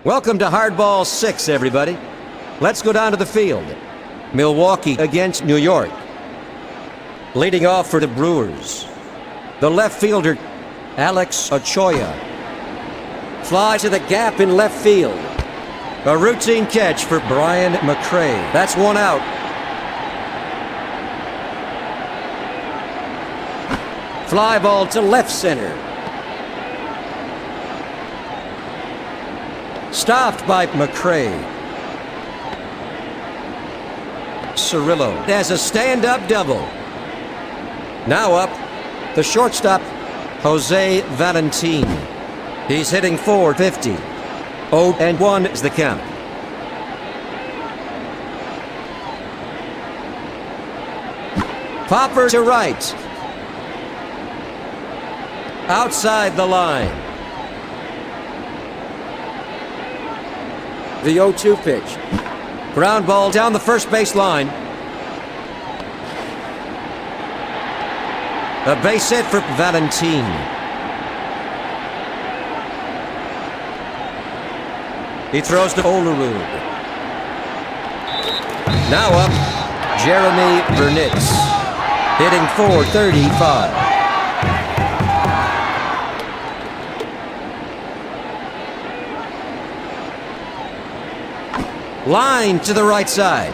Welcome to Hardball 6, everybody. Let's go down to the field. Milwaukee against New York. Leading off for the Brewers, the left fielder, Alex Ochoa. Fly to the gap in left field. A routine catch for Brian McRae. That's one out. Fly ball to left center. Stopped by McRae. Cirillo has a stand-up double. Now up, the shortstop, Jose Valentin. He's hitting .450. 0-1 is the count. Popper to right. Outside the line. The 0-2 pitch. Ground ball down the first base line. A base hit for Valentin. He throws to Olerud. Now up, Jeremy Benítez, hitting .435. Line to the right side.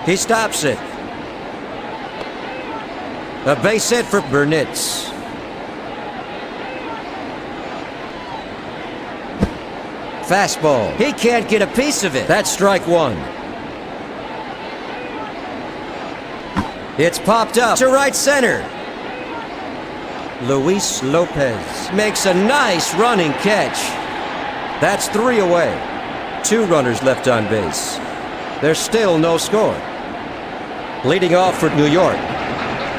He stops it. A base hit for Benítez. Fastball. He can't get a piece of it. That's strike one. It's popped up to right center. Luis Lopez makes a nice running catch. That's 3 away. 2 runners left on base. There's still no score. Leading off for New York,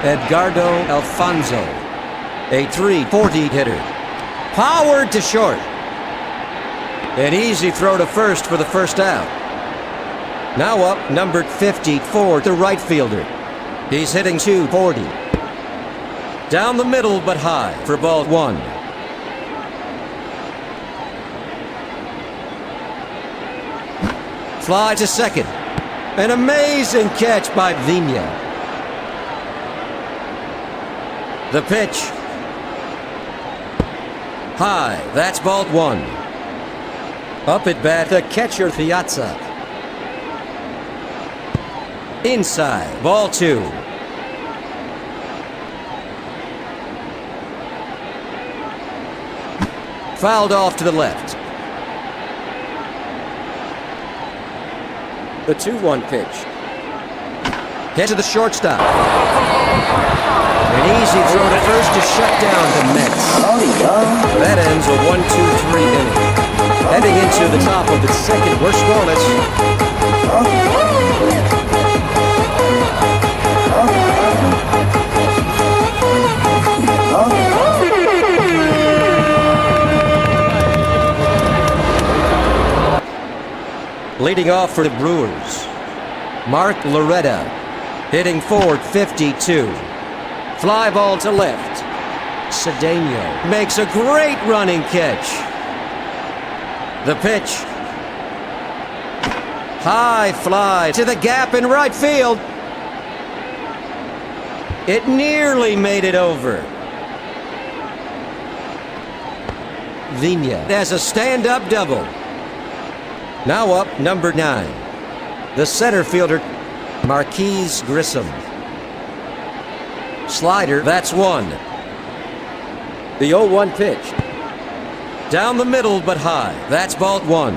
Edgardo Alfonso, a .340 hitter. Powered to short. An easy throw to first for the first out. Now up, numbered 54, the right fielder. He's hitting .240. Down the middle but high for ball 1. Fly to second. An amazing catch by Vigna. The pitch. High. That's ball 1. Up at bat, the catcher Piazza. Inside. Ball 2. Fouled off to the left. The 2-1 pitch. Hit to the shortstop. An easy throw to first to shut down the Mets. That ends a 1-2-3 inning. Heading into the top of the second, we're scoreless. Leading off for the Brewers, Mark Loretta, hitting .452. Fly ball to left. Cedeno makes a great running catch. The pitch. High fly to the gap in right field. It nearly made it over. Vigna has a stand-up double. Now up, number 9, the center fielder, Marquise Grissom. Slider, that's 1. The 0-1 pitch. Down the middle but high. That's ball 1.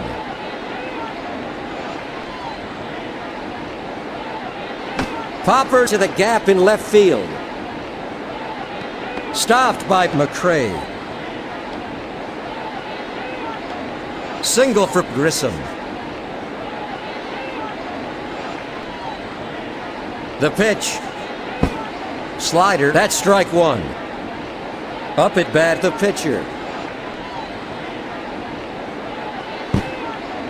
Popper to the gap in left field. Stopped by McRae. Single for Grissom. The pitch. Slider, that's strike 1. Up at bat, the pitcher.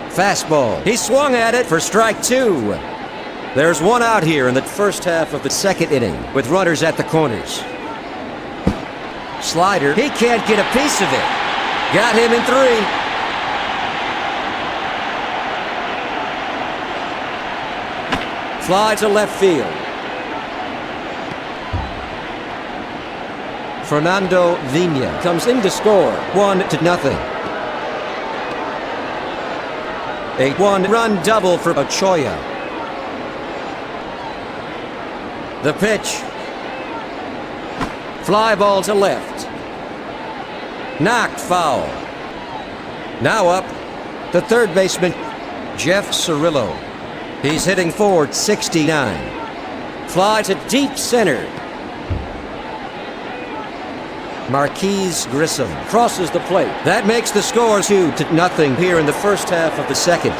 Fastball. He swung at it for strike 2. There's 1 out here in the first half of the second inning with runners at the corners. Slider, he can't get a piece of it. Got him in 3. Fly to left field. Fernando Vina comes in to score 1-0. A one-run double for Ochoa. The pitch. Fly ball to left. Knocked foul. Now up, the third baseman, Jeff Cirillo. He's hitting forward 69. Fly to deep center. Marquise Grissom crosses the plate. That makes the score 2-0 here in the first half of the second.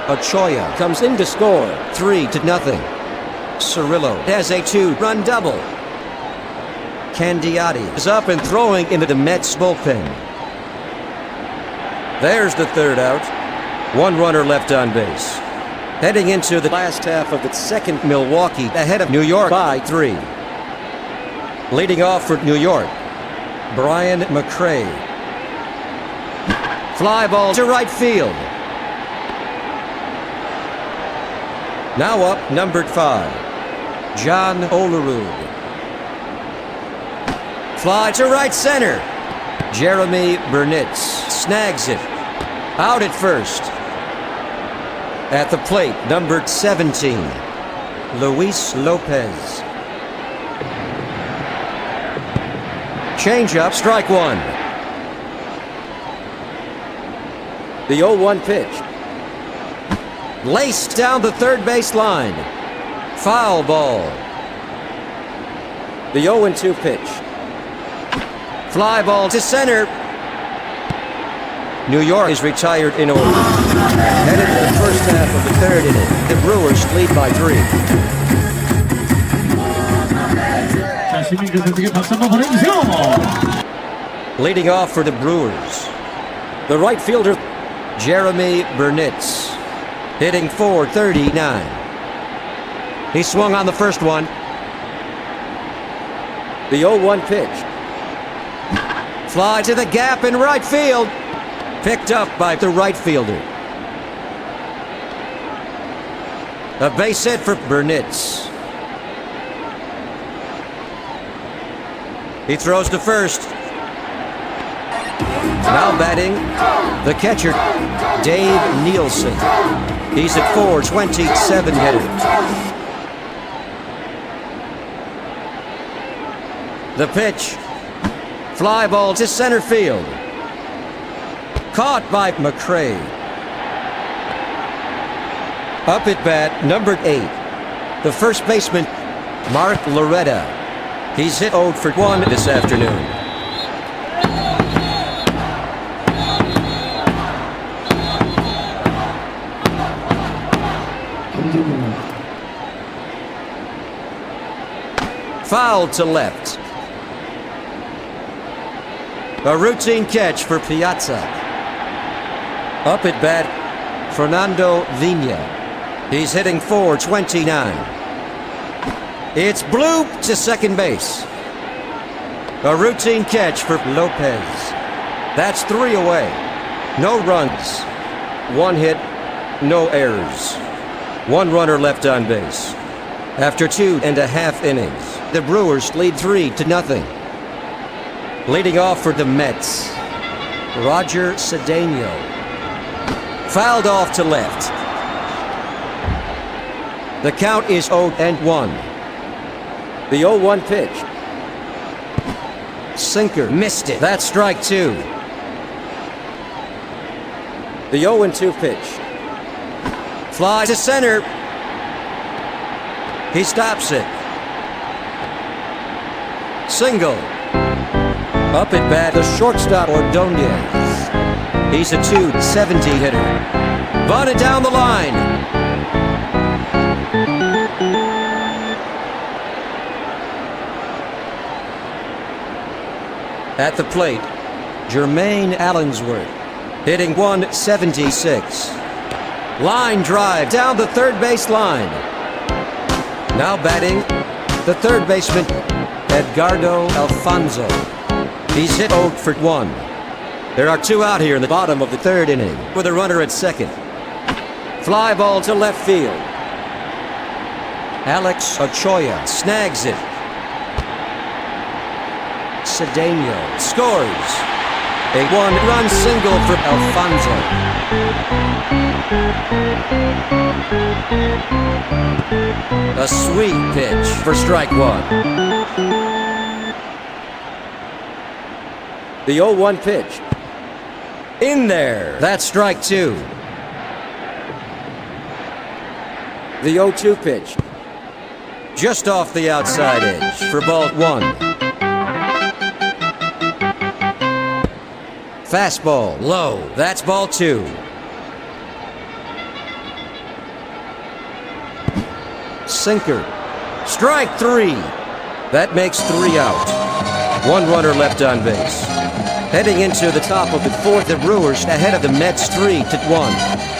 Ochoa comes in to score 3-0. Cirillo has a two-run double. Candiotti is up and throwing into the Mets bullpen. There's the third out. One runner left on base. Heading into the last half of the second, Milwaukee ahead of New York by 3. Leading off for New York, Brian McRae. Fly ball to right field. Now up, numbered 5, John Olerud. Fly to right center. Jeremy Benítez snags it. Out at first. At the plate, numbered 17, Luis Lopez. Changeup, strike one. The 0-1 pitch. Laced down the third base line. Foul ball. The 0-2 pitch. Fly ball to center. New York is retired in order. Headed to the first half of the third inning. The Brewers lead by 3. Leading off for the Brewers, the right fielder, Jeremy Benítez, hitting .439. He swung on the first one. The 0-1 pitch. Fly to the gap in right field. Picked up by the right fielder. A base hit for Benítez. He throws to first. Now batting, the catcher, Dave Nielsen. He's at .427 hitter. The pitch. Fly ball to center field. Caught by McRae. Up at bat, numbered 8, the first baseman, Mark Loretta. He's hit 0 for 1 this afternoon. Foul to left. A routine catch for Piazza. Up at bat, Fernando Vina. He's hitting .429. It's blooped to second base. A routine catch for Lopez. That's 3 away. No runs. 1 hit, no errors. 1 runner left on base. After 2.5 innings, the Brewers lead 3-0. Leading off for the Mets, Roger Cedeno. Fouled off to left. The count is 0-1. The 0-1 pitch. Sinker missed it. That's strike 2. The 0-2 pitch. Fly to center. He stops it. Single. Up at bat, the shortstop, Ordonez. He's a .270 hitter. Bunted down the line. At the plate, Jermaine Allensworth, hitting .176. Line drive down the third base line. Now batting, the third baseman, Edgardo Alfonso. He's hit 0 for 1. There are 2 out here in the bottom of the third inning with a runner at second. Fly ball to left field. Alex Ochoa snags it. Cedeno scores. A one-run single for Alfonso. A sweet pitch for strike one. The 0-1 pitch. In there. That's strike two. The 0-2 pitch. Just off the outside edge for ball one. Fastball low. That's ball two. Sinker. Strike three. That makes three out. One runner left on base. Heading into the top of the fourth, the Brewers ahead of the Mets 3-1.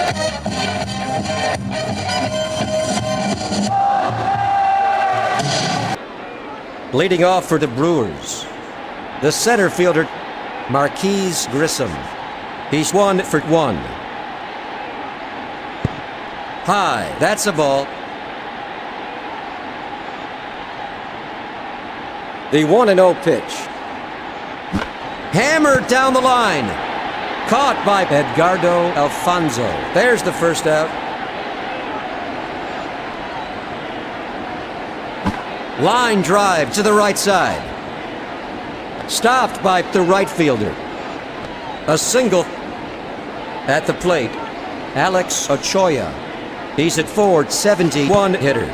Leading off for the Brewers, the center fielder, Marquise Grissom. He's 1 for 1. High, that's a ball. The 1-0 pitch. Hammered down the line. Caught by Edgardo Alfonso. There's the first out. Line drive to the right side. Stopped by the right fielder. A single at the plate. Alex Ochoa. He's at Ford, 71 hitter.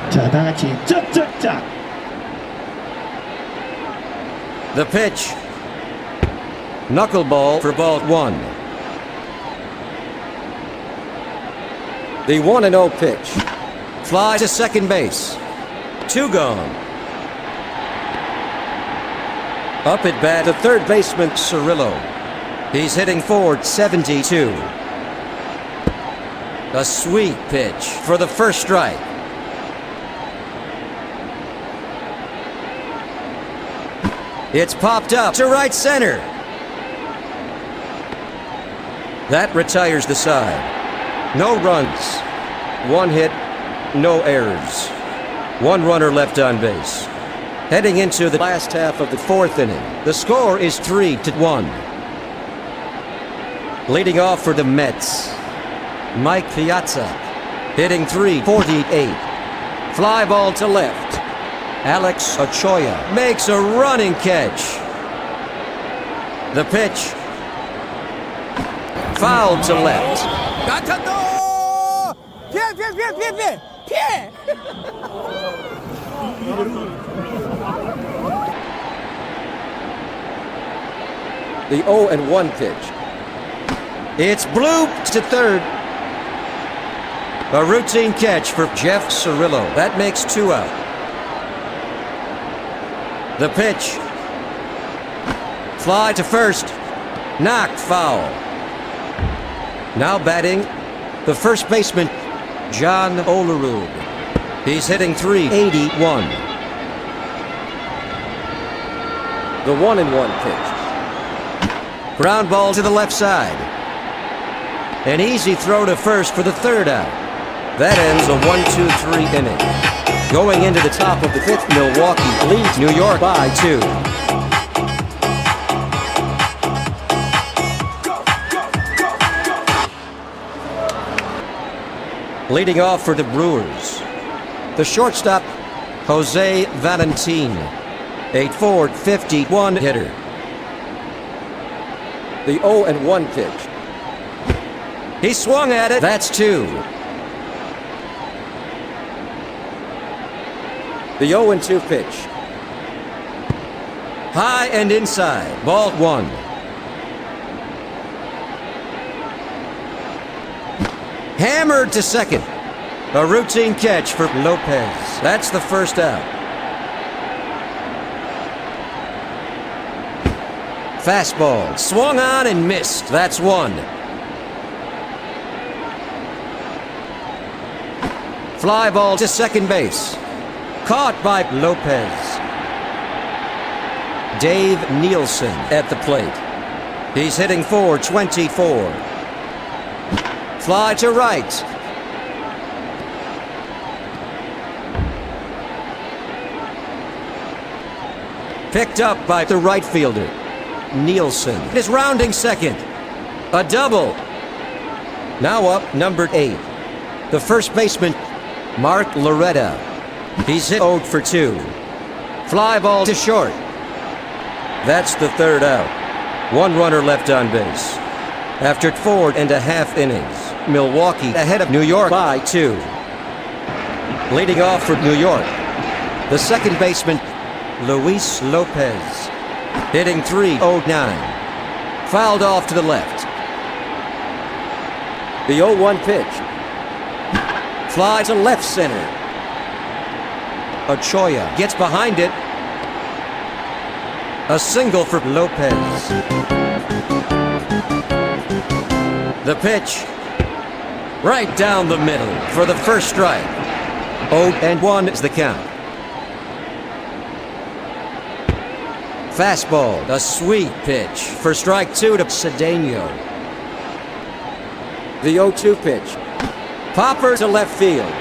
자, 다 같이 짝짝짝. The pitch. Knuckleball for ball one. The 1-0 pitch. Fly to second base. Two gone. Up at bat, the third baseman, Cirillo. He's hitting forward, 72. A sweet pitch for the first strike. It's popped up to right center. That retires the side. No runs. One hit, no errors. One runner left on base. Heading into the last half of the fourth inning, the score is 3-1. Leading off for the Mets, Mike Piazza, hitting .348. Fly ball to left. Alex Ochoa makes a running catch. The pitch. Foul to left. The 0-1 pitch. It's blooped to third. A routine catch for Jeff Cirillo. That makes two out. The pitch. Fly to first. Knocked foul. Now batting, the first baseman, John Olerud. He's hitting .381. The 1-1 pitch. Ground ball to the left side. An easy throw to first for the third out. That ends a 1-2-3 inning. Going into the top of the fifth, Milwaukee leads New York by 2. Leading off for the Brewers, the shortstop, Jose Valentin, a .451 hitter. The 0-1 pitch. He swung at it. That's two. The 0-2 pitch. High and inside. Ball one. Hammered to second. A routine catch for Lopez. That's the first out. Fastball. Swung on and missed. That's one. Fly ball to second base. Caught by Lopez. Dave Nielsen at the plate. He's hitting .424. Fly to right. Picked up by the right fielder. Nielsen is rounding second. A double. Now up number 8. The first baseman, Mark Loretta. He's hit 0 for 2. Fly ball to short. That's the third out. 1 runner left on base. After 4.5 innings, Milwaukee ahead of New York by 2. Leading off for New York, the second baseman, Luis Lopez, hitting .309. Fouled off to the left. The 0-1 pitch. Fly to left center. Ochoa gets behind it. A single for Lopez. The pitch. Right down the middle for the first strike. 0-1 is the count. Fastball, a sweet pitch for strike 2 to Cedeno. The 0-2 pitch. Popper to left field.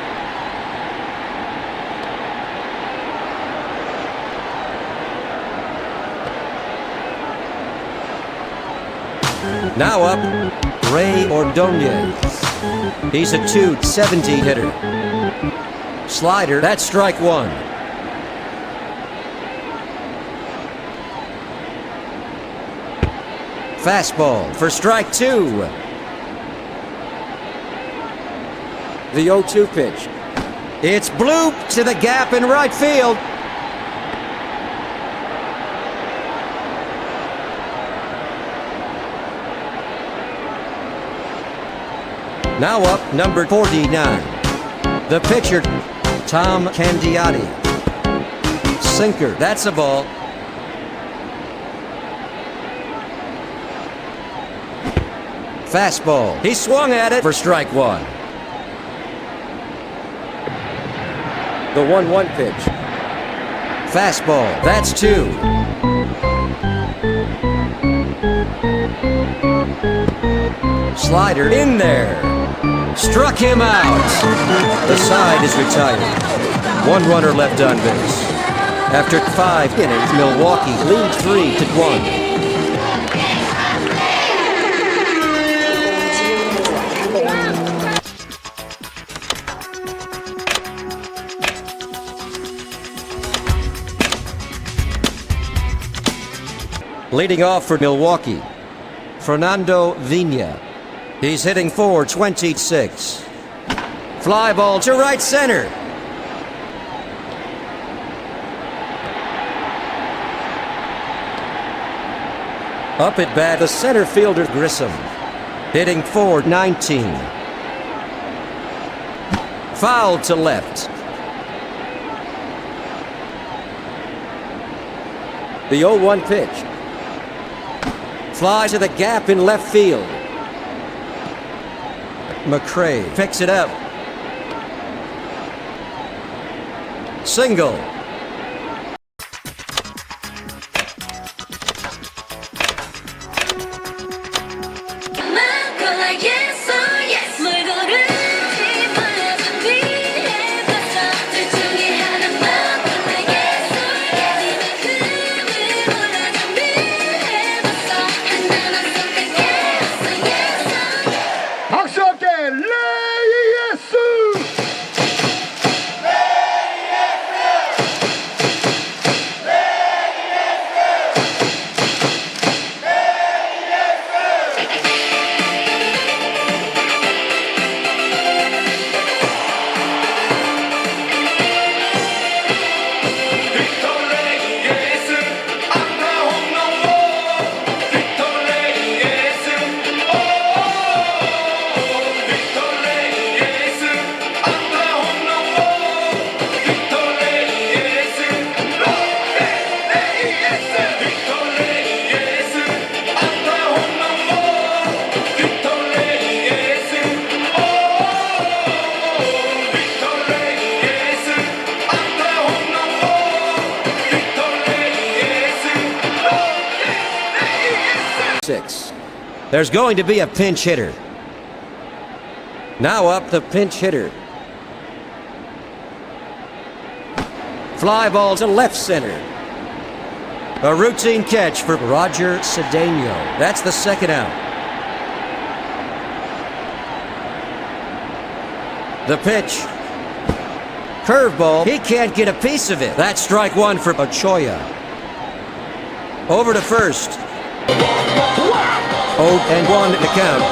Now up, Ray Ordonez. He's a .270 hitter. Slider, that's strike 1. Fastball for strike 2. The 0-2 pitch. It's bloop to the gap in right field. Now up, number 49. The pitcher, Tom Candiotti. Sinker, that's a ball. Fastball, he swung at it for strike 1. The 1-1 pitch. Fastball, that's 2. Slider in there. Struck him out. The side is retired. 1 runner left on base. After 5 innings, Milwaukee leads 3-1. Leading off for Milwaukee, Fernando Vina. He's hitting .426. Fly ball to right center. Up at bat, the center fielder Grissom. Hitting .419. Foul to left. The 0-1 pitch. Fly to the gap in left field. McCray picks it up. Single. 6. There's going to be a pinch hitter. Now up the pinch hitter. Fly ball to left center. A routine catch for Roger Cedeno. That's the second out. The pitch. Curveball. He can't get a piece of it. That's strike one for Ochoa. Over to first. 0-1 the count.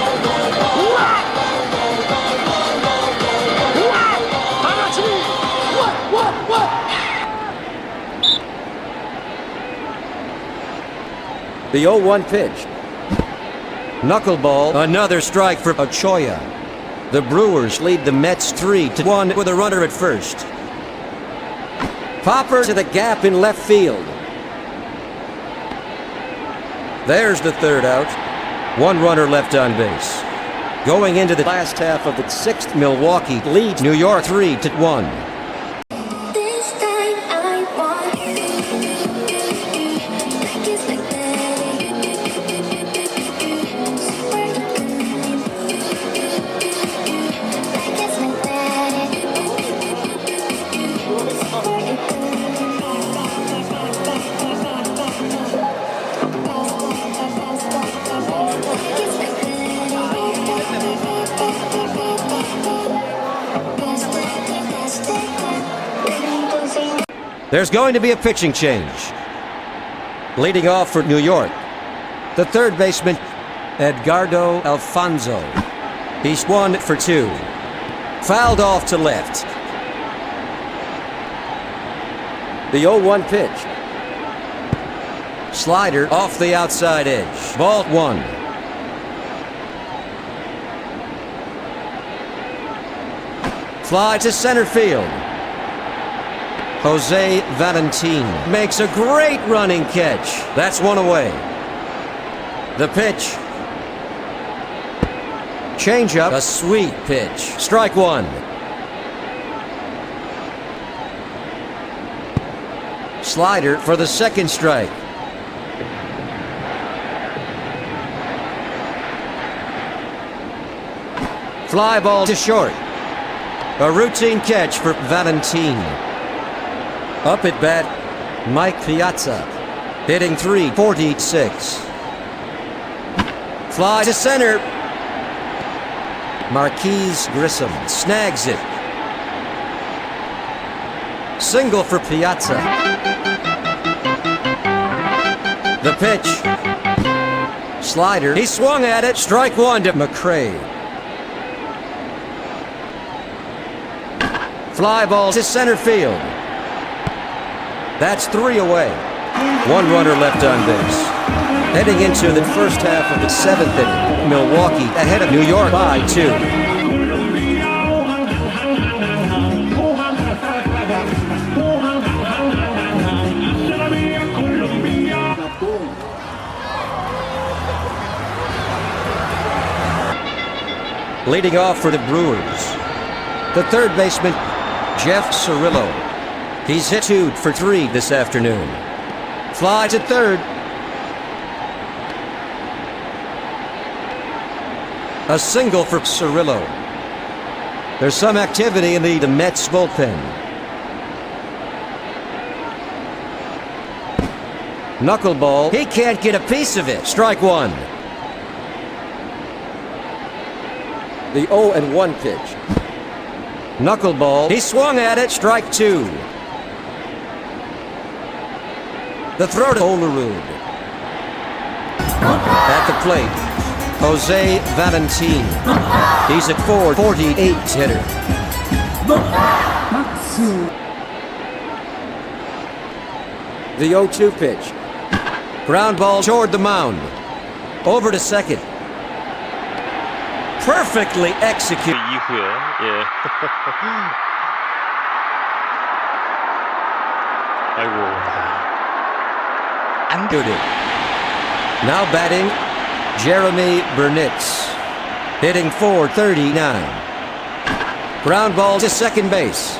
The 0-1 pitch. Knuckleball. Another strike for Ochoa. The Brewers lead the Mets 3-1 with a runner at first. Popper to the gap in left field. There's the third out. One runner left on base. Going into the last half of the sixth, Milwaukee leads New York 3-1. There's going to be a pitching change. Leading off for New York, the third baseman, Edgardo Alfonso. He's 1 for 2. Fouled off to left. The 0-1 pitch. Slider off the outside edge. Ball 1. Fly to center field. Jose Valentin makes a great running catch. That's one away. The pitch. Changeup. A sweet pitch. Strike one. Slider for the second strike. Fly ball to short. A routine catch for Valentin. Up at bat, Mike Piazza, hitting .346. Fly to center. Marquise Grissom snags it. Single for Piazza. The pitch. Slider. He swung at it. Strike one to McRae. Fly ball to center field. That's 3 away. One runner left on base. Heading into the first half of the 7th inning, Milwaukee ahead of New York by 2. Leading off for the Brewers, the third baseman, Jeff Cirillo. He's hit 2 for 3 this afternoon. Fly to third. A single for Cirillo. There's some activity in the Mets bullpen. Knuckleball. He can't get a piece of it. Strike one. The 0-1 pitch. Knuckleball. He swung at it. Strike two. The throw to Olerud. At the plate, Jose Valentin. He's a .448 hitter. The 0-2 pitch. Ground ball toward the mound. Over to second. Perfectly executed. 예. 아이고. Now batting, Jeremy Benítez, hitting .439. Ground ball to second base.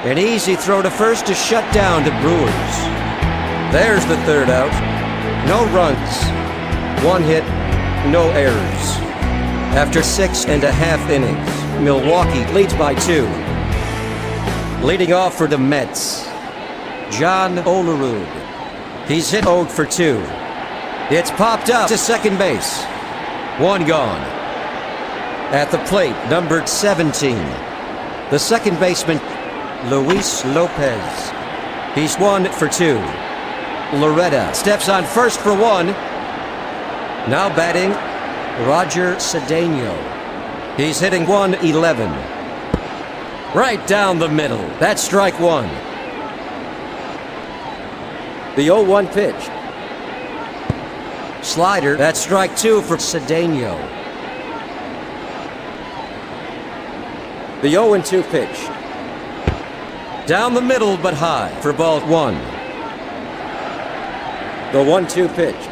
An easy throw to first to shut down the Brewers. There's the third out. No runs. 1 hit, no errors. After 6.5 innings, Milwaukee leads by 2. Leading off for the Mets, John Olerud. He's hit 0 for 2. It's popped up to second base. 1 gone. At the plate, number 17, the second baseman, Luis Lopez. He's 1 for 2. Loretta steps on first for 1. Now batting, Roger Cedeno. He's hitting 111. Right down the middle. That's strike 1. The 0-1 pitch. Slider, that's strike 2 for Cedeno. The 0-2 pitch. Down the middle but high for ball 1. The 1-2 pitch.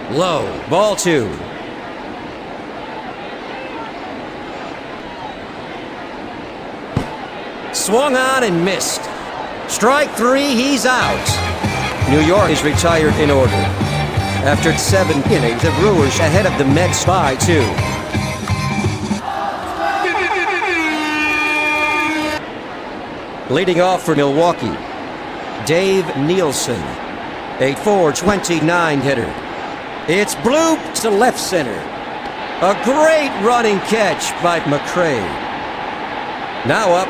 Low, ball 2. Swung on and missed. Strike 3, he's out. New York is retired in order. After 7 innings, the Brewers ahead of the Mets by 2. Leading off for Milwaukee, Dave Nielsen, a .429 hitter. It's blooped to left center. A great running catch by McCray. Now up.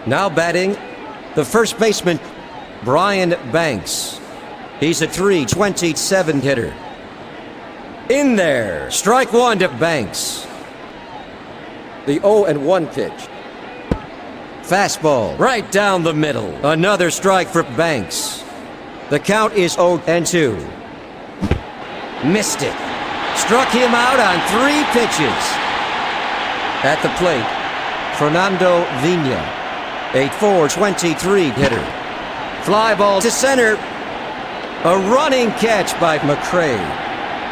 Now batting, the first baseman, Brian Banks. He's a .327 hitter. In there, strike 1 to Banks. The 0-1 pitch. Fastball, right down the middle. Another strike for Banks. The count is 0-2. Missed it. Struck him out on 3 pitches. At the plate, Fernando Vina, a .423 hitter. Fly ball to center. A running catch by McCray.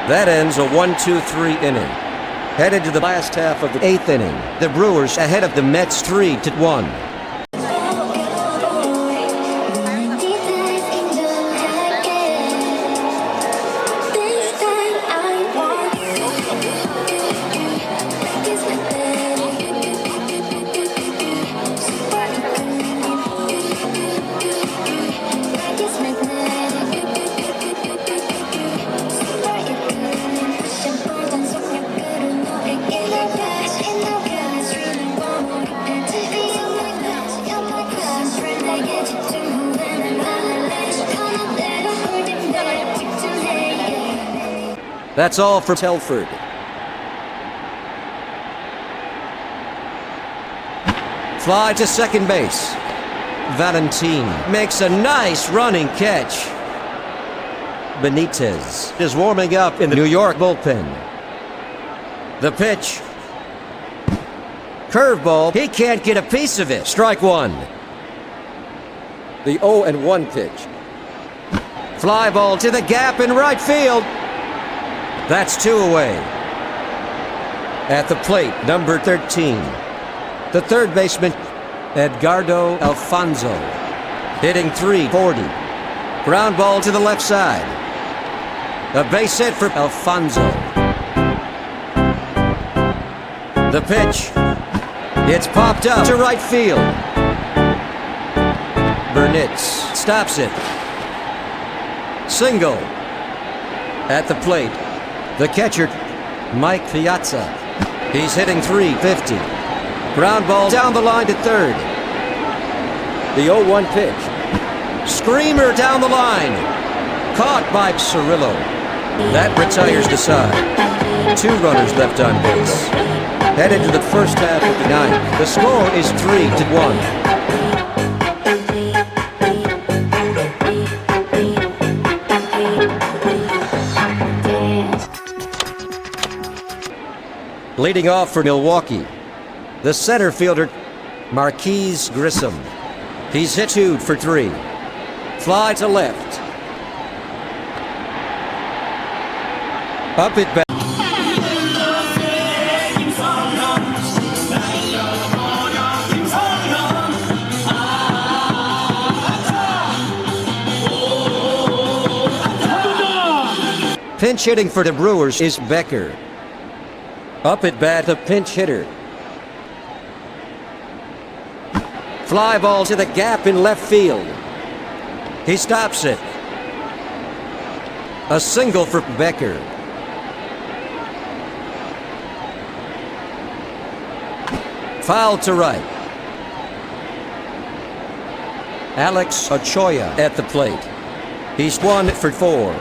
That ends a 1-2-3 inning. Headed to the last half of the 8th inning, the Brewers ahead of the Mets 3-1. That's all for Telford. Fly to second base. Valentin makes a nice running catch. Benítez is warming up in the New York bullpen. The pitch. Curveball. He can't get a piece of it. Strike 1. The 0-1 pitch. Fly ball to the gap in right field. That's 2 away. At the plate, number 13, the third baseman, Edgardo Alfonso, hitting .340. Ground ball to the left side. A base hit for Alfonso. The pitch. It's popped up to right field. Benítez stops it. Single. At the plate, the catcher, Mike Piazza. He's hitting .350. Ground ball down the line to third. The 0-1 pitch. Screamer down the line. Caught by Cirillo. That retires the side. 2 runners left on base. Headed to the first half of the 9th. The score is 3-1. Leading off for Milwaukee, the center fielder, Marquise Grissom. He's hit 2 for 3. Fly to left. Up it back. Pinch hitting for the Brewers is Becker. Up at bat, a pinch hitter. Fly ball to the gap in left field. He stops it. A single for Becker. Foul to right. Alex Ochoa at the plate. He's 1 for 4.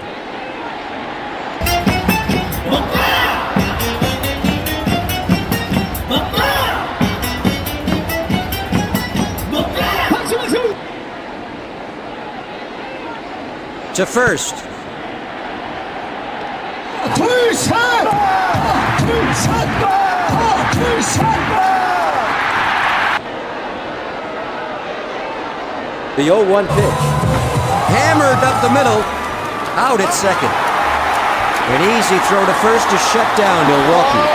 To first. The 0-1 pitch. Hammered up the middle. Out at second. An easy throw to first to shut down Milwaukee.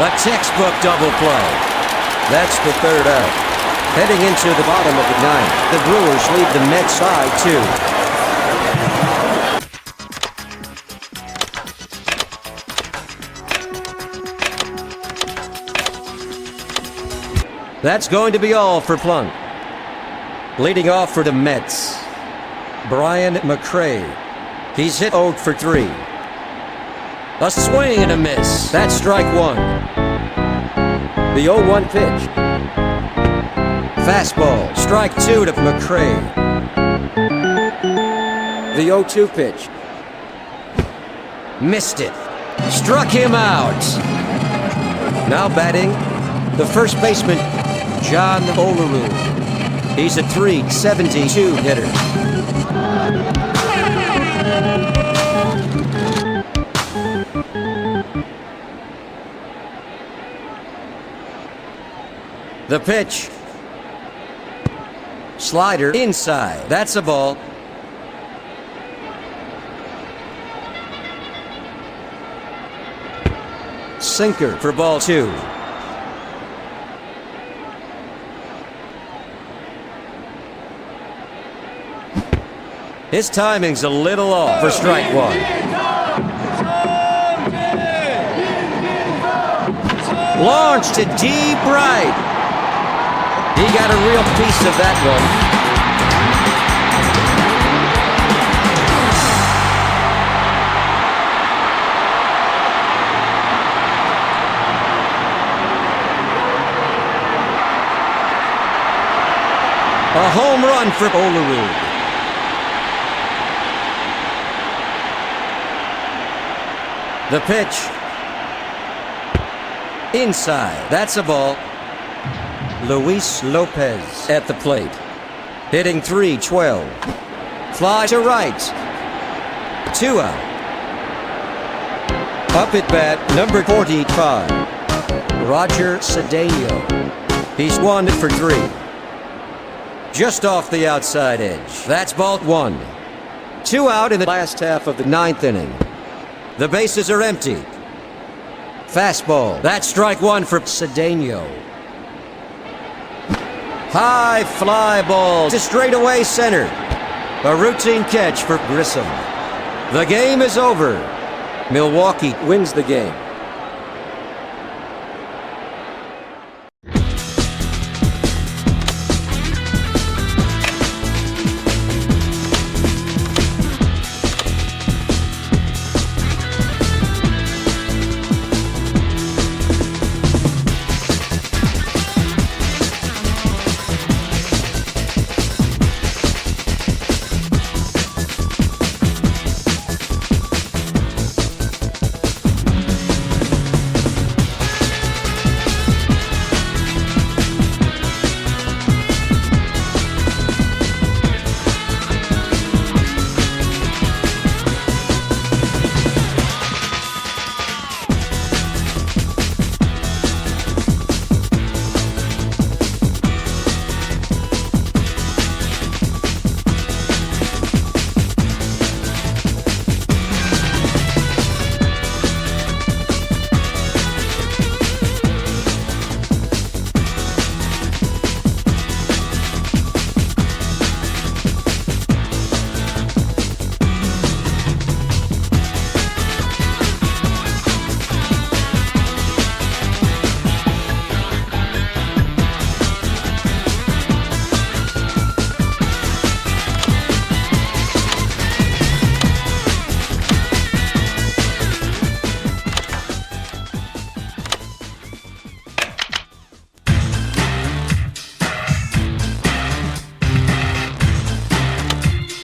A textbook double play. That's the third out. Heading into the bottom of the ninth, the Brewers lead the Mets by 2. That's going to be all for Plunk. Leading off for the Mets, Brian McRae. He's hit 0 for 3. A swing and a miss. That's strike 1. The 0-1 pitch. Fastball. Strike 2 to McRae. The 0-2 pitch. Missed it. Struck him out. Now batting, the first baseman, John Olerud. He's a .372 hitter. The pitch. Slider inside. That's a ball. Sinker for ball 2. His timing's a little off for strike 1. Launched to deep right. He got a real piece of that one. A home run for Olerud. The pitch. Inside. That's a ball. Luis Lopez at the plate. Hitting .312. Fly to right. 2 out. Up at bat, number 45. Roger Cedeno. He's 1 for 3. Just off the outside edge. That's ball 1. 2 out in the last half of the 9th inning. The bases are empty. Fastball. That's strike 1 for Cedeno. High fly ball to straightaway center. A routine catch for Grissom. The game is over. Milwaukee wins the game.